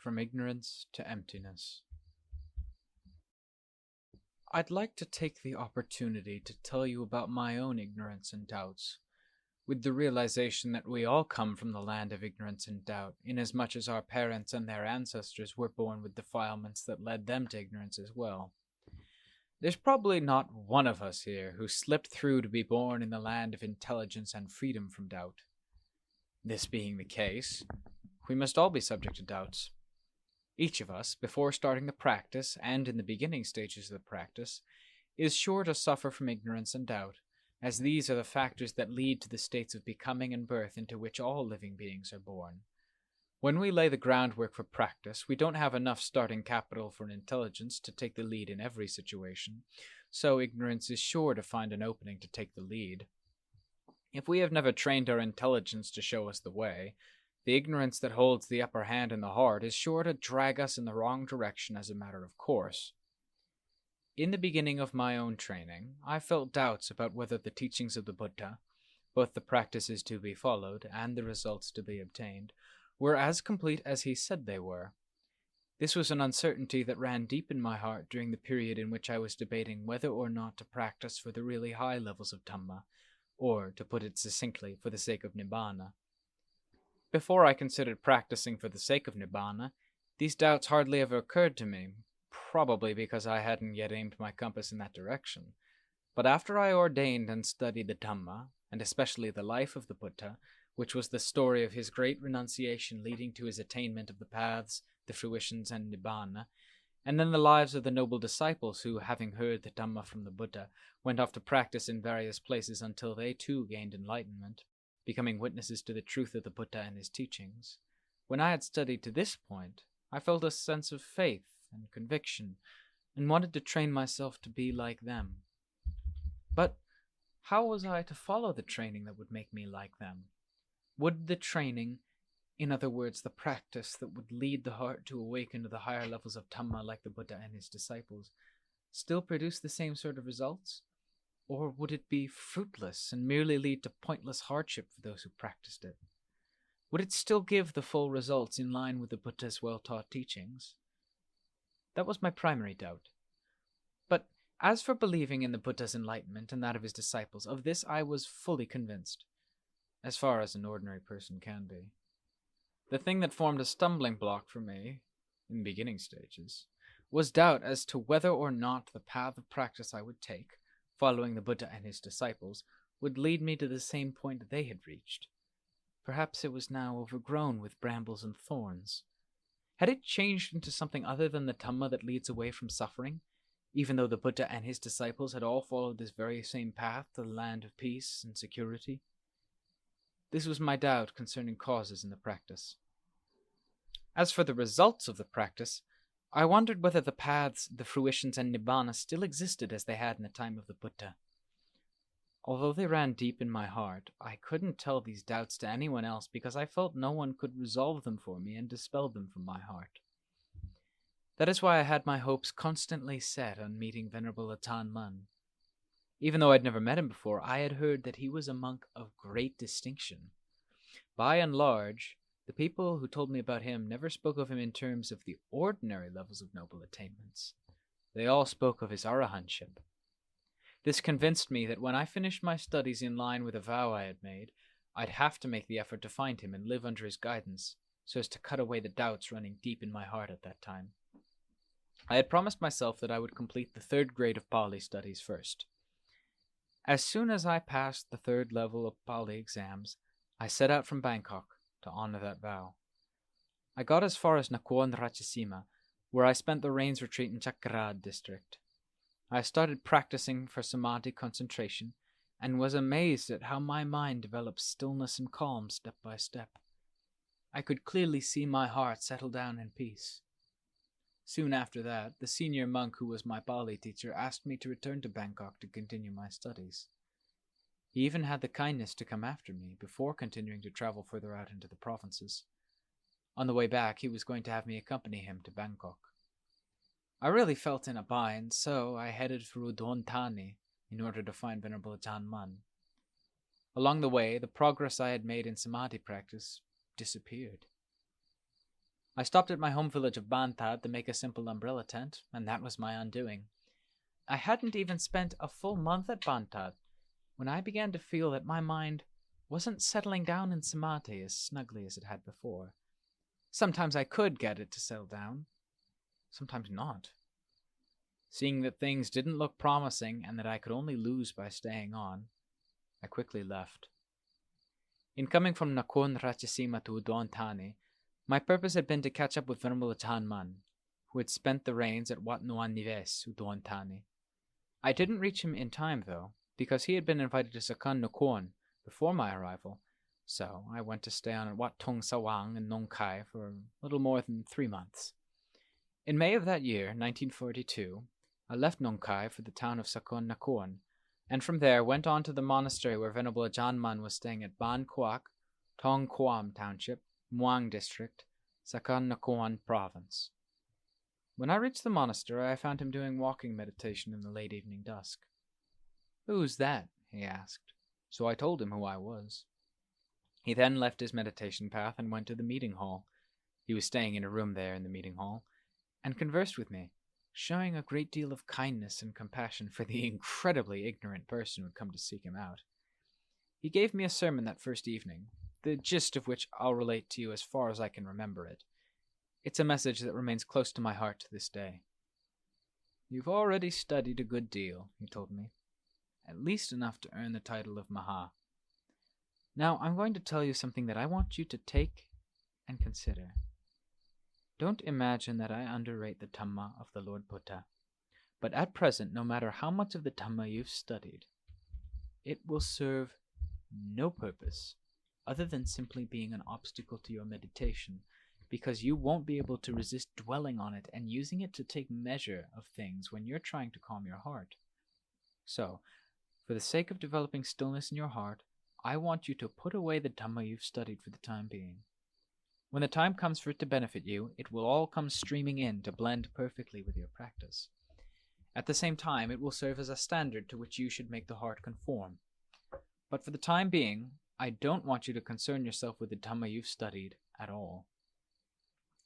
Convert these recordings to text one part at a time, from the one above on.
From Ignorance to Emptiness. I'd like to take the opportunity to tell you about my own ignorance and doubts, with the realization that we all come from the land of ignorance and doubt, inasmuch as our parents and their ancestors were born with defilements that led them to ignorance as well. There's probably not one of us here who slipped through to be born in the land of intelligence and freedom from doubt. This being the case, we must all be subject to doubts. Each of us, before starting the practice and in the beginning stages of the practice, is sure to suffer from ignorance and doubt, as these are the factors that lead to the states of becoming and birth into which all living beings are born. When we lay the groundwork for practice, we don't have enough starting capital for an intelligence to take the lead in every situation, so ignorance is sure to find an opening to take the lead. If we have never trained our intelligence to show us the way, the ignorance that holds the upper hand in the heart is sure to drag us in the wrong direction as a matter of course. In the beginning of my own training, I felt doubts about whether the teachings of the Buddha, both the practices to be followed and the results to be obtained, were as complete as he said they were. This was an uncertainty that ran deep in my heart during the period in which I was debating whether or not to practice for the really high levels of Dhamma, or, to put it succinctly, for the sake of Nibbana. Before I considered practicing for the sake of Nibbana, these doubts hardly ever occurred to me, probably because I hadn't yet aimed my compass in that direction. But after I ordained and studied the Dhamma, and especially the life of the Buddha, which was the story of his great renunciation leading to his attainment of the paths, the fruitions, and Nibbana, and then the lives of the noble disciples who, having heard the Dhamma from the Buddha, went off to practice in various places until they too gained enlightenment, becoming witnesses to the truth of the Buddha and his teachings. When I had studied to this point, I felt a sense of faith and conviction, and wanted to train myself to be like them. But how was I to follow the training that would make me like them? Would the training, in other words, the practice that would lead the heart to awaken to the higher levels of Dhamma like the Buddha and his disciples, still produce the same sort of results? Or would it be fruitless and merely lead to pointless hardship for those who practiced it? Would it still give the full results in line with the Buddha's well-taught teachings? That was my primary doubt. But as for believing in the Buddha's enlightenment and that of his disciples, of this I was fully convinced, as far as an ordinary person can be. The thing that formed a stumbling block for me, in the beginning stages, was doubt as to whether or not the path of practice I would take, following the Buddha and his disciples, would lead me to the same point they had reached. Perhaps it was now overgrown with brambles and thorns. Had it changed into something other than the Dhamma that leads away from suffering, even though the Buddha and his disciples had all followed this very same path to the land of peace and security? This was my doubt concerning causes in the practice. As for the results of the practice, I wondered whether the paths, the fruitions, and Nibbana still existed as they had in the time of the Buddha. Although they ran deep in my heart, I couldn't tell these doubts to anyone else because I felt no one could resolve them for me and dispel them from my heart. That is why I had my hopes constantly set on meeting Venerable Ajaan Mahā. Even though I'd never met him before, I had heard that he was a monk of great distinction. By and large, the people who told me about him never spoke of him in terms of the ordinary levels of noble attainments. They all spoke of his arahantship. This convinced me that when I finished my studies in line with a vow I had made, I'd have to make the effort to find him and live under his guidance, so as to cut away the doubts running deep in my heart at that time. I had promised myself that I would complete the 3rd grade of Pali studies first. As soon as I passed the 3rd level of Pali exams, I set out from Bangkok to honor that vow. I got as far as Nakhon Ratchasima, where I spent the rains retreat in Chakrad district. I started practicing for samadhi concentration and was amazed at how my mind developed stillness and calm step by step. I could clearly see my heart settle down in peace. Soon after that, the senior monk who was my Pali teacher asked me to return to Bangkok to continue my studies. He even had the kindness to come after me before continuing to travel further out into the provinces. On the way back, he was going to have me accompany him to Bangkok. I really felt in a bind, so I headed for Udon Thani in order to find Venerable Ajaan Mahā. Along the way, the progress I had made in samadhi practice disappeared. I stopped at my home village of Bantad to make a simple umbrella tent, and that was my undoing. I hadn't even spent a full month at Bantad when I began to feel that my mind wasn't settling down in samadhi as snugly as it had before. Sometimes I could get it to settle down, sometimes not. Seeing that things didn't look promising and that I could only lose by staying on, I quickly left. In coming from Nakhon Ratchasima to Udon Thani, my purpose had been to catch up with Venerable Ajaan Mahā, who had spent the rains at Wat Nuan Nives, Udon Thani. I didn't reach him in time, though, because he had been invited to Sakan Nakhon before my arrival, so I went to stay on at Wat Thong Sawang in Nong Khai for a little more than 3 months. In May of that year, 1942, I left Nong Khai for the town of Sakon Nakhon, and from there went on to the monastery where Venerable Ajaan Mahā was staying at Ban Kuak, Tong Kuam Township, Muang District, Sakan Nakhon Province. When I reached the monastery, I found him doing walking meditation in the late evening dusk. "Who's that?" he asked, so I told him who I was. He then left his meditation path and went to the meeting hall. He was staying in a room there in the meeting hall, and conversed with me, showing a great deal of kindness and compassion for the incredibly ignorant person who had come to seek him out. He gave me a sermon that first evening, the gist of which I'll relate to you as far as I can remember it. It's a message that remains close to my heart to this day. "You've already studied a good deal," he told me, "at least enough to earn the title of Maha. Now I'm going to tell you something that I want you to take and consider. Don't imagine that I underrate the Dhamma of the Lord Buddha, but at present, no matter how much of the Dhamma you've studied, it will serve no purpose other than simply being an obstacle to your meditation, because you won't be able to resist dwelling on it and using it to take measure of things when you're trying to calm your heart. So, for the sake of developing stillness in your heart, I want you to put away the Dhamma you've studied for the time being. When the time comes for it to benefit you, it will all come streaming in to blend perfectly with your practice. At the same time, it will serve as a standard to which you should make the heart conform. But for the time being, I don't want you to concern yourself with the Dhamma you've studied at all.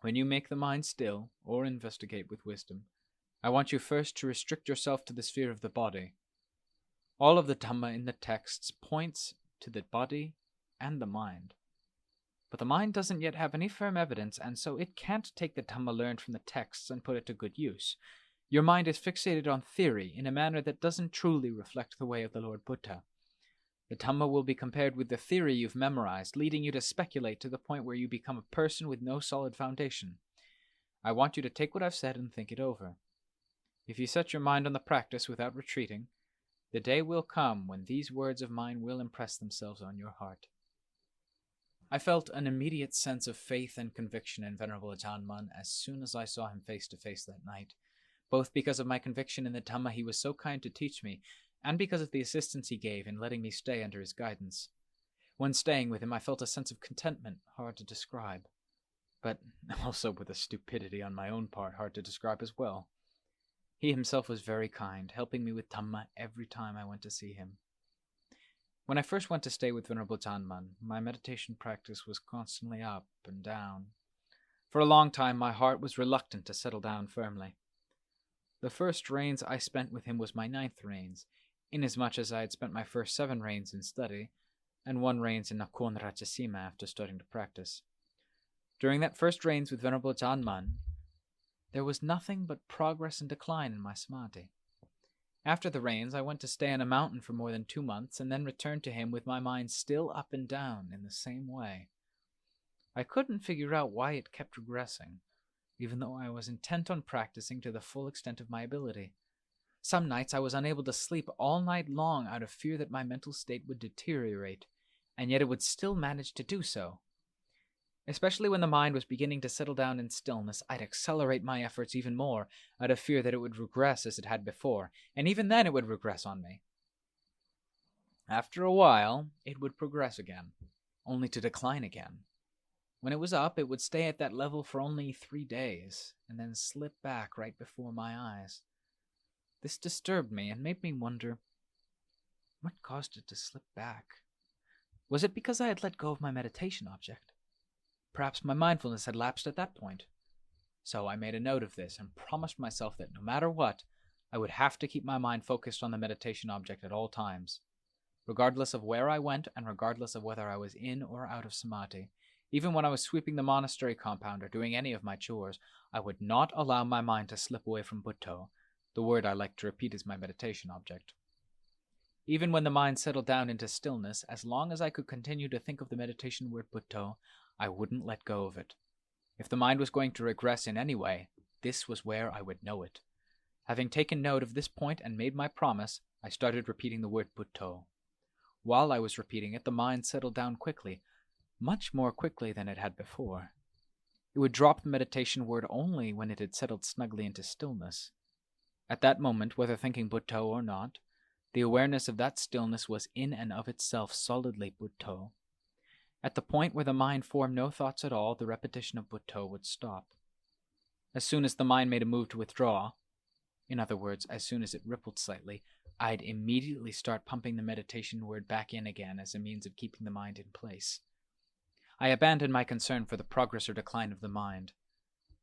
When you make the mind still, or investigate with wisdom, I want you first to restrict yourself to the sphere of the body. All of the Dhamma in the texts points to the body and the mind. But the mind doesn't yet have any firm evidence, and so it can't take the Dhamma learned from the texts and put it to good use. Your mind is fixated on theory in a manner that doesn't truly reflect the way of the Lord Buddha. The Dhamma will be compared with the theory you've memorized, leading you to speculate to the point where you become a person with no solid foundation. I want you to take what I've said and think it over. If you set your mind on the practice without retreating, the day will come when these words of mine will impress themselves on your heart." I felt an immediate sense of faith and conviction in Venerable Ajaan Mahā as soon as I saw him face to face that night, both because of my conviction in the Dhamma he was so kind to teach me, and because of the assistance he gave in letting me stay under his guidance. When staying with him, I felt a sense of contentment hard to describe, but also with a stupidity on my own part hard to describe as well. He himself was very kind, helping me with Dhamma every time I went to see him. When I first went to stay with Venerable Ajaan Mahā, my meditation practice was constantly up and down. For a long time, my heart was reluctant to settle down firmly. The first rains I spent with him was my 9th rains, inasmuch as I had spent my first 7 rains in study, and 1 rains in Nakhon Ratchasima after starting to practice. During that first rains with Venerable Ajaan Mahā, there was nothing but progress and decline in my samadhi. After the rains, I went to stay on a mountain for more than 2 months, and then returned to him with my mind still up and down in the same way. I couldn't figure out why it kept regressing, even though I was intent on practicing to the full extent of my ability. Some nights I was unable to sleep all night long out of fear that my mental state would deteriorate, and yet it would still manage to do so. Especially when the mind was beginning to settle down in stillness, I'd accelerate my efforts even more, out of fear that it would regress as it had before, and even then it would regress on me. After a while, it would progress again, only to decline again. When it was up, it would stay at that level for only 3 days, and then slip back right before my eyes. This disturbed me and made me wonder, what caused it to slip back? Was it because I had let go of my meditation object? perhaps my mindfulness had lapsed at that point. So I made a note of this and promised myself that no matter what, I would have to keep my mind focused on the meditation object at all times. Regardless of where I went and regardless of whether I was in or out of samadhi, even when I was sweeping the monastery compound or doing any of my chores, I would not allow my mind to slip away from Buddho. The word I like to repeat is my meditation object. Even when the mind settled down into stillness, as long as I could continue to think of the meditation word Buddho, I wouldn't let go of it. If the mind was going to regress in any way, this was where I would know it. Having taken note of this point and made my promise, I started repeating the word Buddho. While I was repeating it, the mind settled down quickly, much more quickly than it had before. It would drop the meditation word only when it had settled snugly into stillness. At that moment, whether thinking Buddho or not, the awareness of that stillness was in and of itself solidly Buddho. At the point where the mind formed no thoughts at all, the repetition of Buddho would stop. As soon as the mind made a move to withdraw, in other words, as soon as it rippled slightly, I'd immediately start pumping the meditation word back in again as a means of keeping the mind in place. I abandoned my concern for the progress or decline of the mind.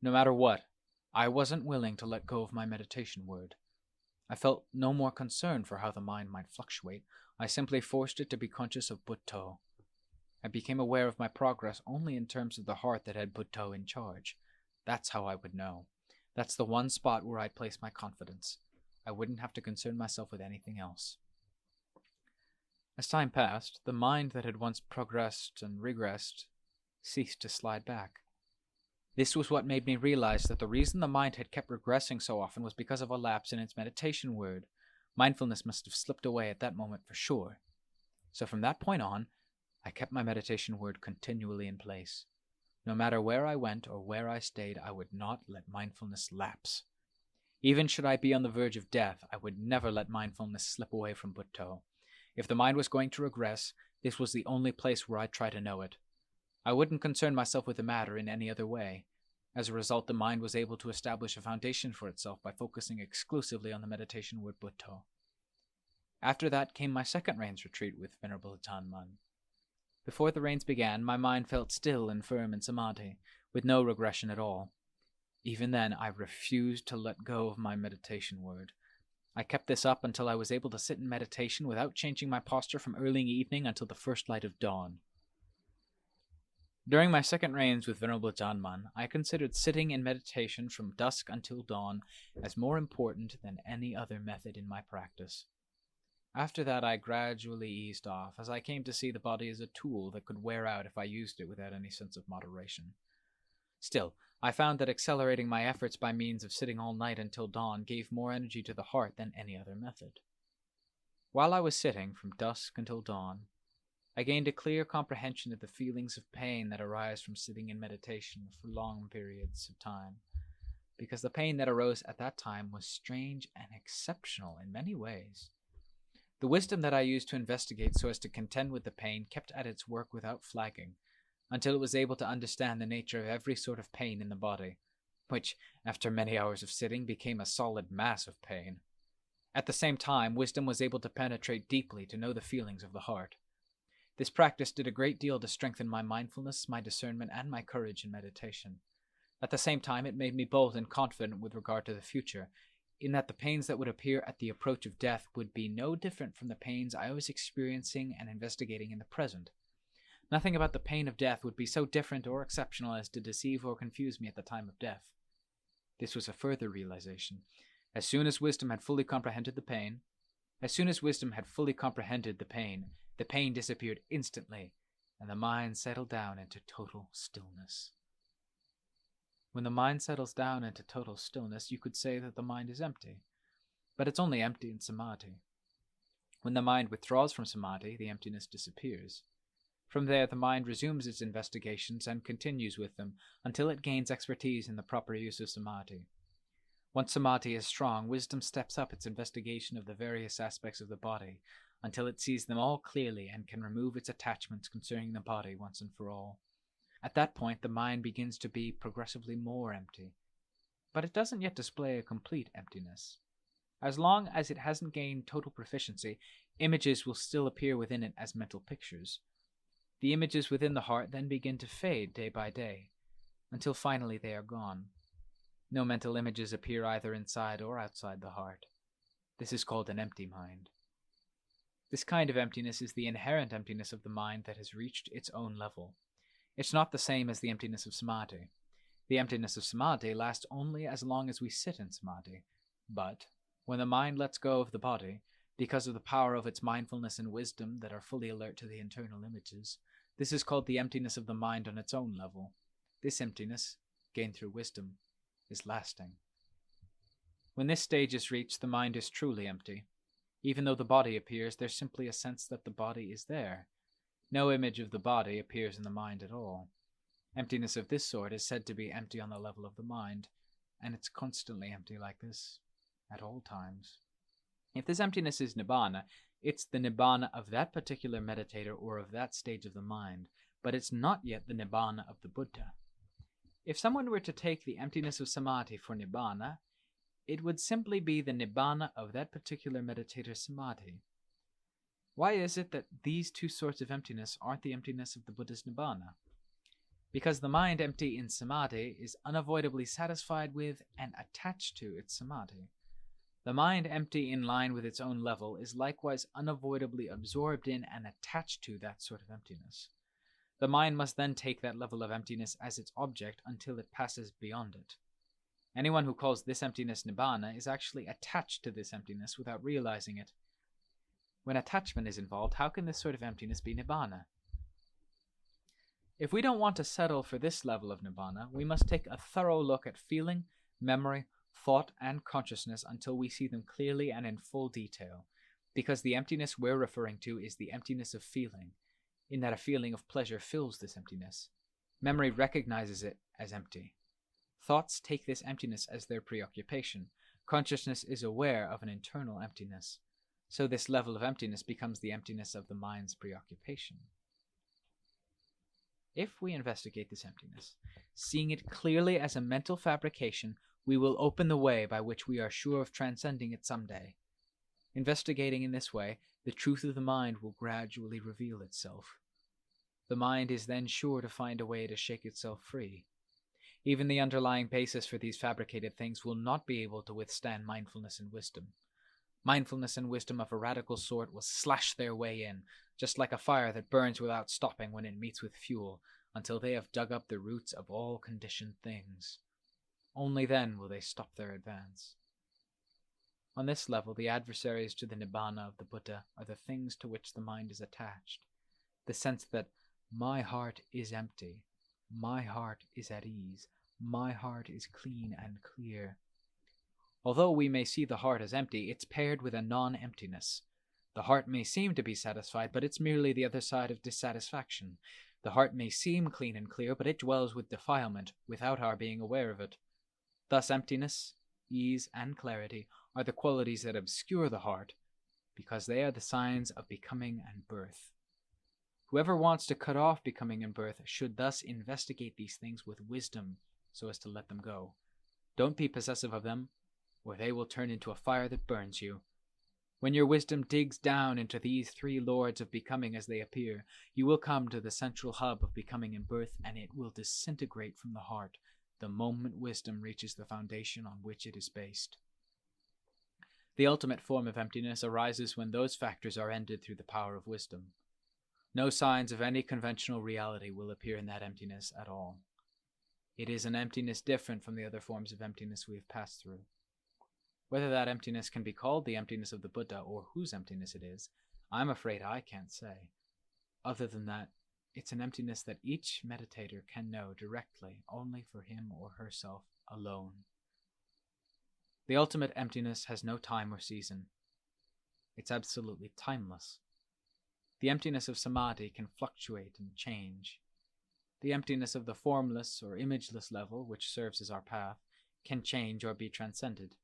No matter what, I wasn't willing to let go of my meditation word. I felt no more concern for how the mind might fluctuate. I simply forced it to be conscious of Buddho. I became aware of my progress only in terms of the heart that had Buddho in charge. That's how I would know. That's the one spot where I'd place my confidence. I wouldn't have to concern myself with anything else. As time passed, the mind that had once progressed and regressed ceased to slide back. This was what made me realize that the reason the mind had kept regressing so often was because of a lapse in its meditation word. Mindfulness must have slipped away at that moment for sure. So from that point on, I kept my meditation word continually in place. No matter where I went or where I stayed, I would not let mindfulness lapse. Even should I be on the verge of death, I would never let mindfulness slip away from Buddho. If the mind was going to regress, this was the only place where I'd try to know it. I wouldn't concern myself with the matter in any other way. As a result, the mind was able to establish a foundation for itself by focusing exclusively on the meditation word Buddho. After that came my second rains retreat with Venerable Ajaan Mahā. Before the rains began, my mind felt still and firm in samadhi, with no regression at all. Even then, I refused to let go of my meditation word. I kept this up until I was able to sit in meditation without changing my posture from early evening until the first light of dawn. During my second rains with Venerable Ajaan Mahā, I considered sitting in meditation from dusk until dawn as more important than any other method in my practice. After that, I gradually eased off, as I came to see the body as a tool that could wear out if I used it without any sense of moderation. Still, I found that accelerating my efforts by means of sitting all night until dawn gave more energy to the heart than any other method. While I was sitting from dusk until dawn, I gained a clear comprehension of the feelings of pain that arise from sitting in meditation for long periods of time, because the pain that arose at that time was strange and exceptional in many ways. The wisdom that I used to investigate so as to contend with the pain kept at its work without flagging, until it was able to understand the nature of every sort of pain in the body, which, after many hours of sitting, became a solid mass of pain. At the same time, wisdom was able to penetrate deeply to know the feelings of the heart. This practice did a great deal to strengthen my mindfulness, my discernment, and my courage in meditation. At the same time, it made me bold and confident with regard to the future, in that the pains that would appear at the approach of death would be no different from the pains I was experiencing and investigating in the present. Nothing about the pain of death would be so different or exceptional as to deceive or confuse me at the time of death. This was a further realization. As soon as wisdom had fully comprehended the pain, the pain disappeared instantly, and the mind settled down into total stillness. When the mind settles down into total stillness, you could say that the mind is empty, but it's only empty in samadhi. When the mind withdraws from samadhi, the emptiness disappears. From there, the mind resumes its investigations and continues with them until it gains expertise in the proper use of samadhi. Once samadhi is strong, wisdom steps up its investigation of the various aspects of the body until it sees them all clearly and can remove its attachments concerning the body once and for all. At that point, the mind begins to be progressively more empty, but it doesn't yet display a complete emptiness. As long as it hasn't gained total proficiency, images will still appear within it as mental pictures. The images within the heart then begin to fade day by day, until finally they are gone. No mental images appear either inside or outside the heart. This is called an empty mind. This kind of emptiness is the inherent emptiness of the mind that has reached its own level. It's not the same as the emptiness of samadhi. The emptiness of samadhi lasts only as long as we sit in samadhi, but when the mind lets go of the body, because of the power of its mindfulness and wisdom that are fully alert to the internal images, this is called the emptiness of the mind on its own level. This emptiness, gained through wisdom, is lasting. When this stage is reached, the mind is truly empty. Even though the body appears, there's simply a sense that the body is there. No image of the body appears in the mind at all. Emptiness of this sort is said to be empty on the level of the mind, and it's constantly empty like this, at all times. If this emptiness is Nibbāna, it's the Nibbāna of that particular meditator or of that stage of the mind, but it's not yet the Nibbāna of the Buddha. If someone were to take the emptiness of samadhi for Nibbāna, it would simply be the Nibbāna of that particular meditator's samadhi. Why is it that these two sorts of emptiness aren't the emptiness of the Buddha's Nibbāna? Because the mind empty in samadhi is unavoidably satisfied with and attached to its samadhi. The mind empty in line with its own level is likewise unavoidably absorbed in and attached to that sort of emptiness. The mind must then take that level of emptiness as its object until it passes beyond it. Anyone who calls this emptiness Nibbāna is actually attached to this emptiness without realizing it. When attachment is involved, how can this sort of emptiness be Nibbāna? If we don't want to settle for this level of Nibbāna, we must take a thorough look at feeling, memory, thought, and consciousness until we see them clearly and in full detail, because the emptiness we're referring to is the emptiness of feeling, in that a feeling of pleasure fills this emptiness. Memory recognizes it as empty. Thoughts take this emptiness as their preoccupation. Consciousness is aware of an internal emptiness. So this level of emptiness becomes the emptiness of the mind's preoccupation. If we investigate this emptiness, seeing it clearly as a mental fabrication, we will open the way by which we are sure of transcending it someday. Investigating in this way, the truth of the mind will gradually reveal itself. The mind is then sure to find a way to shake itself free. Even the underlying basis for these fabricated things will not be able to withstand mindfulness and wisdom. Mindfulness and wisdom of a radical sort will slash their way in, just like a fire that burns without stopping when it meets with fuel, until they have dug up the roots of all conditioned things. Only then will they stop their advance. On this level, the adversaries to the Nibbāna of the Buddha are the things to which the mind is attached. The sense that my heart is empty, my heart is at ease, my heart is clean and clear. Although we may see the heart as empty, it's paired with a non-emptiness. The heart may seem to be satisfied, but it's merely the other side of dissatisfaction. The heart may seem clean and clear, but it dwells with defilement, without our being aware of it. Thus emptiness, ease, and clarity are the qualities that obscure the heart, because they are the signs of becoming and birth. Whoever wants to cut off becoming and birth should thus investigate these things with wisdom, so as to let them go. Don't be possessive of them, or they will turn into a fire that burns you. When your wisdom digs down into these three lords of becoming as they appear, you will come to the central hub of becoming and birth, and it will disintegrate from the heart the moment wisdom reaches the foundation on which it is based. The ultimate form of emptiness arises when those factors are ended through the power of wisdom. No signs of any conventional reality will appear in that emptiness at all. It is an emptiness different from the other forms of emptiness we have passed through. Whether that emptiness can be called the emptiness of the Buddha or whose emptiness it is, I'm afraid I can't say. Other than that, it's an emptiness that each meditator can know directly only for him or herself alone. The ultimate emptiness has no time or season. It's absolutely timeless. The emptiness of samadhi can fluctuate and change. The emptiness of the formless or imageless level, which serves as our path, can change or be transcended.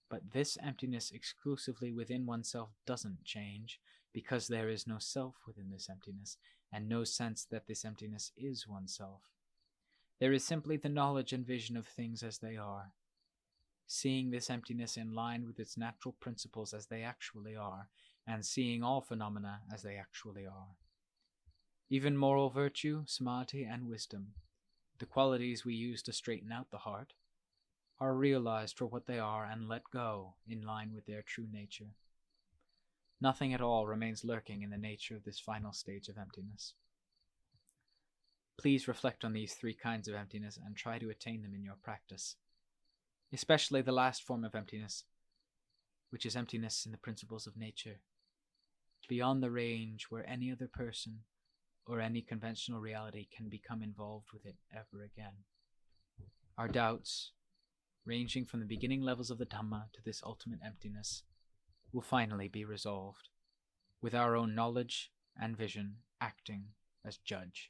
But this emptiness exclusively within oneself doesn't change, because there is no self within this emptiness, and no sense that this emptiness is oneself. There is simply the knowledge and vision of things as they are. Seeing this emptiness in line with its natural principles as they actually are, and seeing all phenomena as they actually are. Even moral virtue, samadhi, and wisdom, the qualities we use to straighten out the heart, are realized for what they are and let go in line with their true nature. Nothing at all remains lurking in the nature of this final stage of emptiness. Please reflect on these three kinds of emptiness and try to attain them in your practice, especially the last form of emptiness, which is emptiness in the principles of nature, beyond the range where any other person or any conventional reality can become involved with it ever again. Our doubts, ranging from the beginning levels of the Dhamma to this ultimate emptiness, will finally be resolved, with our own knowledge and vision acting as judge.